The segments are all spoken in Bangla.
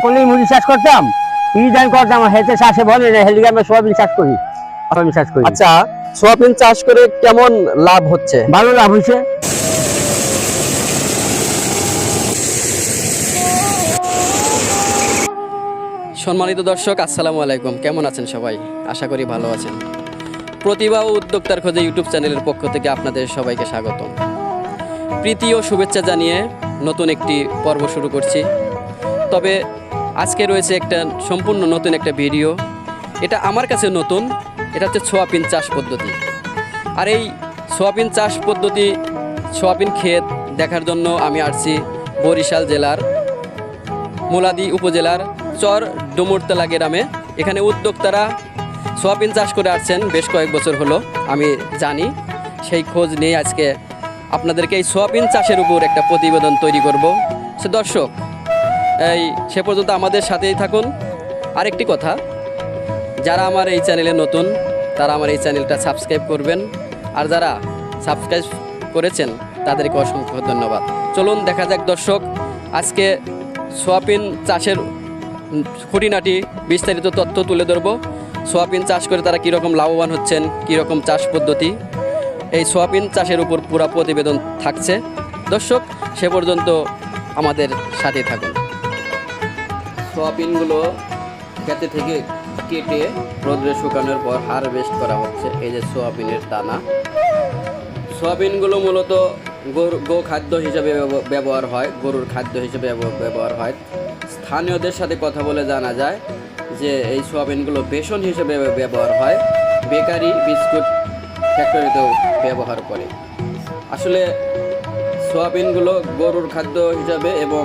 কলি মুড়ি চাষ করতাম, ইদান করতাম, হেতে চাষে বলে না, হেলিকে আমরা সোয়াবিন চাষ করি। সোয়াবিন চাষ করি। আচ্ছা, সোয়াবিন চাষ করে কেমন লাভ হচ্ছে? ভালো লাভ হয়েছে। সম্মানিত দর্শক, আসসালামু আলাইকুম। কেমন আছেন সবাই? আশা করি ভালো আছেন। প্রতিভা ও উদ্যোক্তার খোঁজে ইউটিউব চ্যানেলের পক্ষ থেকে আপনাদের সবাইকে স্বাগতম। প্রীতি ও শুভেচ্ছা জানিয়ে নতুন একটি পর্ব শুরু করছি। তবে আজকে রয়েছে একটা সম্পূর্ণ নতুন একটা ভিডিও। এটা আমার কাছে নতুন। এটা হচ্ছে সোয়াবিন চাষ পদ্ধতি। আর এই সোয়াবিন চাষ পদ্ধতি, সোয়াবিন ক্ষেত দেখার জন্য আমি আসছি বরিশাল জেলার মুলাদি উপজেলার চর ডুমুরতলা গ্রামে। এখানে উদ্যোক্তারা সোয়াবিন চাষ করে আসছেন বেশ কয়েক বছর হলো, আমি জানি। সেই খোঁজ নিয়ে আজকে আপনাদেরকে এই সোয়াবিন চাষের উপর একটা প্রতিবেদন তৈরি করব। সে দর্শক, সে পর্যন্ত আমাদের সাথেই থাকুন। আরেকটি কথা, যারা আমার এই চ্যানেলে নতুন তারা আমার এই চ্যানেলটা সাবস্ক্রাইব করবেন, আর যারা সাবস্ক্রাইব করেছেন তাদেরকে অসংখ্য ধন্যবাদ। চলুন দেখা যাক দর্শক, আজকে সোয়াবিন চাষের খুঁটিনাটি বিস্তারিত তথ্য তুলে ধরব। সোয়াবিন চাষ করে তারা কীরকম লাভবান হচ্ছেন, কীরকম চাষ পদ্ধতি, এই সোয়াবিন চাষের উপর পুরো প্রতিবেদন থাকছে। দর্শক, সে পর্যন্ত আমাদের সাথে থাকুন। সোয়াবিনগুলো খেতে থেকে কেটে রোদ্রে শুকানোর পর হারভেস্ট করা হচ্ছে। এই যে সোয়াবিনের দানা। সোয়াবিনগুলো মূলত গো খাদ্য হিসেবে ব্যবহার হয়, গরুর খাদ্য হিসেবে ব্যবহার হয়। স্থানীয়দের সাথে কথা বলে জানা যায় যে এই সোয়াবিনগুলো বেসন হিসেবে ব্যবহার হয়, বেকারি বিস্কুট ফ্যাক্টরিতেও ব্যবহার করে। আসলে সোয়াবিনগুলো গরুর খাদ্য হিসাবে এবং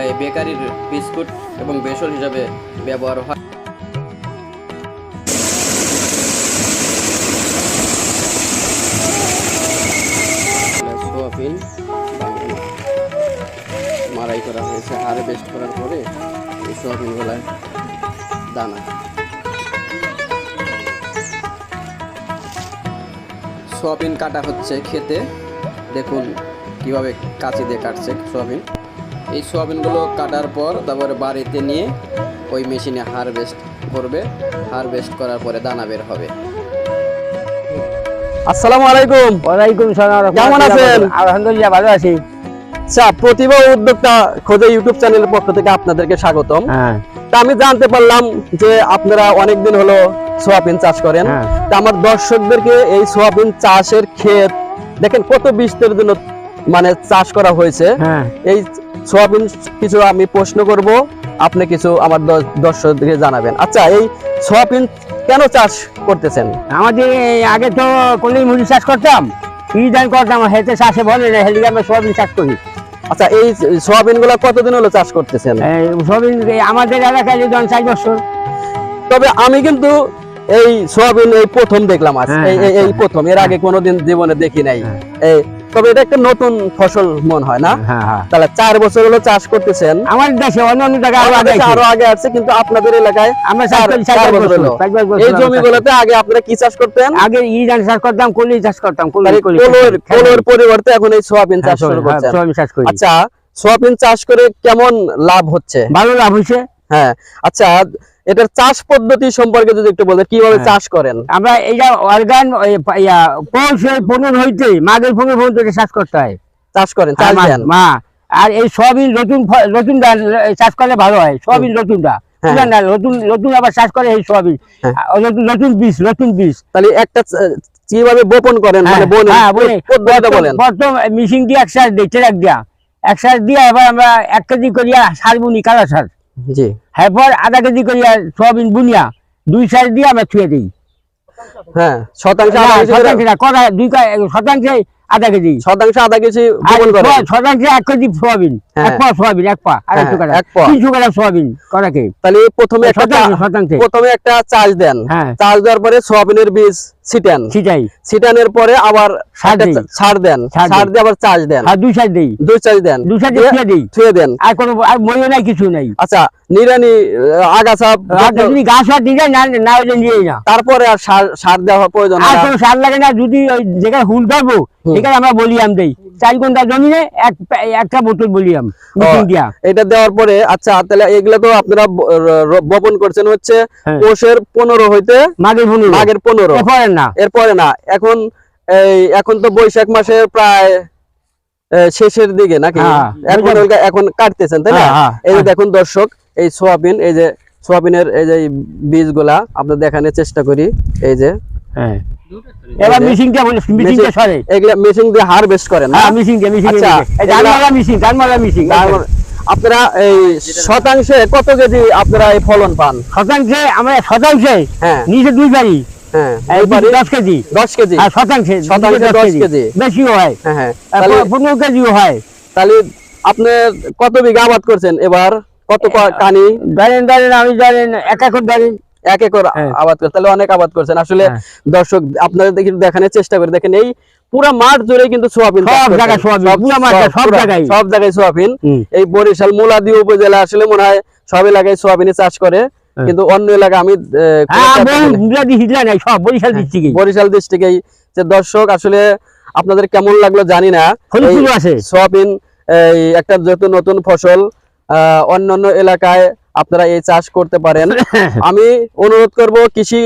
এই বেকারির বিস্কুট এবং বেসন হিসাবে ব্যবহার হয়। সোয়াবিন মারাই করা হয়েছে, হারভেস্ট করার পরে এই সোয়াবিনগুলায় দানা। সোয়াবিন কাটা হচ্ছে খেতে, দেখুন কিভাবে কাঁচি দিয়ে কাটছে সোয়াবিন। এই সোয়াবিনগুলো কাটার পর তারপরে বাড়িতে নিয়ে ওই মেশিনে হারভেস্ট করবে। হারভেস্ট করার পরে দানা বের হবে। আসসালামু আলাইকুম। ওয়ালাইকুম সালাম। কেমন আছেন? আলহামদুলিল্লাহ, ভালো আছি। আচ্ছা, প্রতিভা ও উদ্যোক্তা খোঁজে ইউটিউব চ্যানেলের পক্ষ থেকে আপনাদেরকে স্বাগতম। হ্যাঁ, তা আমি জানতে পারলাম যে আপনারা অনেকদিন হলো সোয়াবিন চাষ করেন। হ্যাঁ। তা আমার দর্শকদেরকে এই সোয়াবিন চাষের ক্ষেত দেখেন কত বিস্তারিত জন্য মানে চাষ করা হয়েছে। হ্যাঁ। এই সোয়াবিন কিছু আমি প্রশ্ন করব, আপনি কিছু আমার দর্শকদেরকে জানাবেন। আচ্ছা, এই সোয়াবিন কেন চাষ করতেছেন? আমাদের আগে তো কলি মুড়ি চাষ করতাম, ইদান করতাম, হেতে চাষে বলে না, হেলিকে আমরা সোয়াবিন চাষ করি। আচ্ছা, এই সোয়াবিন গুলা কতদিন হলো চাষ করতেছেন? সোয়াবিন আমাদের এলাকায় 4 বছর। তবে আমি কিন্তু এই সোয়াবিন এই প্রথম দেখলাম আজ, এই প্রথম, এর আগে কোনোদিন জীবনে দেখি নাই। তবে এটা একটা নতুন ফসল মনে হয় না? তাহলে 4 বছর হলো চাষ করতেছেন। আমার দেশে অন্য জায়গায় আরো আগে আছে, কিন্তু আপনাদের এলাকায় আমরা 4 বছর হলো। এই জমিগুলোতে আগে আপনারা কি চাষ করতেন? আগে ইদান চাষ করতাম, কলি চাষ করতাম। কলির পরিবর্তে এখন এই সোয়াবিন চাষ শুরু করছেন। আচ্ছা, সোয়াবিন চাষ করে কেমন লাভ হচ্ছে? ভালো লাভ হয়েছে। হ্যাঁ। আচ্ছা, এটার চাষ পদ্ধতি সম্পর্কে যদি একটু বলেন, কিভাবে চাষ করেন? আমরা এইটা অর্গান পৌষের 15 হইতে মাঘের 15 পর্যন্ত চাষ করতে হয়। চাষ করেন, চাষ দেন। মা আর এই সয়াবিন নতুন চাষ করলে ভালো হয়। সয়াবিন নতুনটা নতুন আবার চাষ করে এই সয়াবিন নতুন বীজ। তাহলে একটা কিভাবে বপন করেন মানে বলেন? প্রথম মেশিন দিয়ে এক সার দিয়ে এবার আমরা 1 কেজি করিয়া সার বুনি, কালো সার। জি। এরপর আধা কেজি করিয়া সয়াবিন বুনিয়া 2 সার দিয়ে আমরা ছুঁয়ে দিই। হ্যাঁ, শতাংশ শতাংশে আধা কেজি, আধা কেজি বপন করেন। শতাংশে 1 কেজি সয়াবিন, 1 পা সয়াবিন, 1 পা 300 গ্রাম সয়াবিন করাকে। তাহলে প্রথমে একটা চাষ দেন। চাষ দেওয়ার পরে সয়াবিনের বীজ ছিটানের পরে আবার সার দেন, সার দিয়ে আবার চাষ দেন। 2 সার দেই, 2 চাষ দেন, 2 সার দিয়ে ছুঁয়ে দেন। আর কোনো মই নাই, কিছু নাই। আচ্ছা, নিরানি আগাছা গাছ আর দিলে না হইলে নিয়েই না। তারপরে আর সার দেওয়া প্রয়োজন আর কোনো সার লাগে না। যদি ওই যেখানে হুল ধরবো সেখানে আমরা বলিয়াম দেই। 4 ঘন্টা জমিনে একটা বোতল বলিয়াম। মেশিন দিয়া। এটা দেওয়ার পরে আচ্ছা তাহলে এগুলা তো আপনারা বপন করছেন হচ্ছে পৌষের 15 হইতে মাঘের 15 এরপরে না এখন তো বৈশাখ মাসের প্রায় শেষের দিকে নাকি এখন কাটতেছেন তাই না? এই যে দেখুন দর্শক, এই সোয়াবিন, এই যে সোয়াবিনের এই যে বীজগুলা আপনাদের দেখানোর চেষ্টা করি। এই যে এবার মেশিনটা বলে মেশিনটা সরে এগুলা মেশিন দিয়ে হারভেস্ট করেন না? মেশিন দিয়ে আচ্ছা, ধানমালা মেশিন আপনারা এই শতাংশে কত কেজি আপনারা এই ফলন পান? শতাংশে আমরা শতাংশে হ্যাঁ নিচে 2 বাড়ি, হ্যাঁ 10 কেজি 10 কেজি আর শতাংশে 10 কেজি বেশিও হয়, হ্যাঁ তাহলে 15 কেজিও হয়। তাহলে আপনি কত বিঘা আবাদ করছেন এবার? কত কানি? ধরেন আমি 1 একর ধরেন 1 একর আবাদ করছেন, তাহলে অনেক আবাদ করছেন আসলে। দর্শক আপনাদের দেখানোর চেষ্টা করে দেখেন, এই পুরা মাঠ জুড়ে কিন্তু সোয়াবিন, সব জায়গায় সোয়াবিন, সব জায়গায় সোয়াবিন। এই বরিশাল মুলাদি উপজেলা আসলে মনে হয় সব এলাকায় সোয়াবিনের চাষ করে, কিন্তু অন্য এলাকা আমি বরিশাল ডিস্ট্রিক্টেই। যে দর্শক আসলে আপনাদের কেমন লাগলো জানি না, সোয়াবিন এই একটা যেহেতু নতুন ফসল, অন্যান্য এলাকায় আপনারা এই চাষ করতে পারেন। আমি অনুরোধ করব কৃষি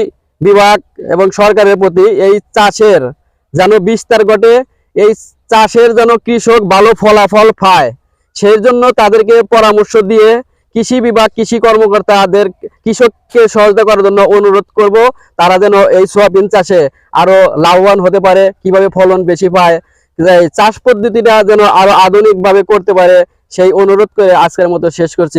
বিভাগ এবং সরকারের প্রতি, এই চাষের যেন বিস্তার ঘটে, এই চাষের যেন কৃষক ভালো ফলাফল পায়, সেই জন্য তাদেরকে পরামর্শ দিয়ে কৃষি বিভাগ, কৃষি কর্মকর্তাদের কৃষককে সহযোগিতা করার জন্য অনুরোধ করব। তারা যেন এই সোয়াবিন চাষে আরো লাভবান হতে পারে, কিভাবে ফলন বেশি পায়, চাষ পদ্ধতিটা যেন আরো আধুনিকভাবে করতে পারে, সেই অনুরোধ করে আজকের মতো শেষ করছি।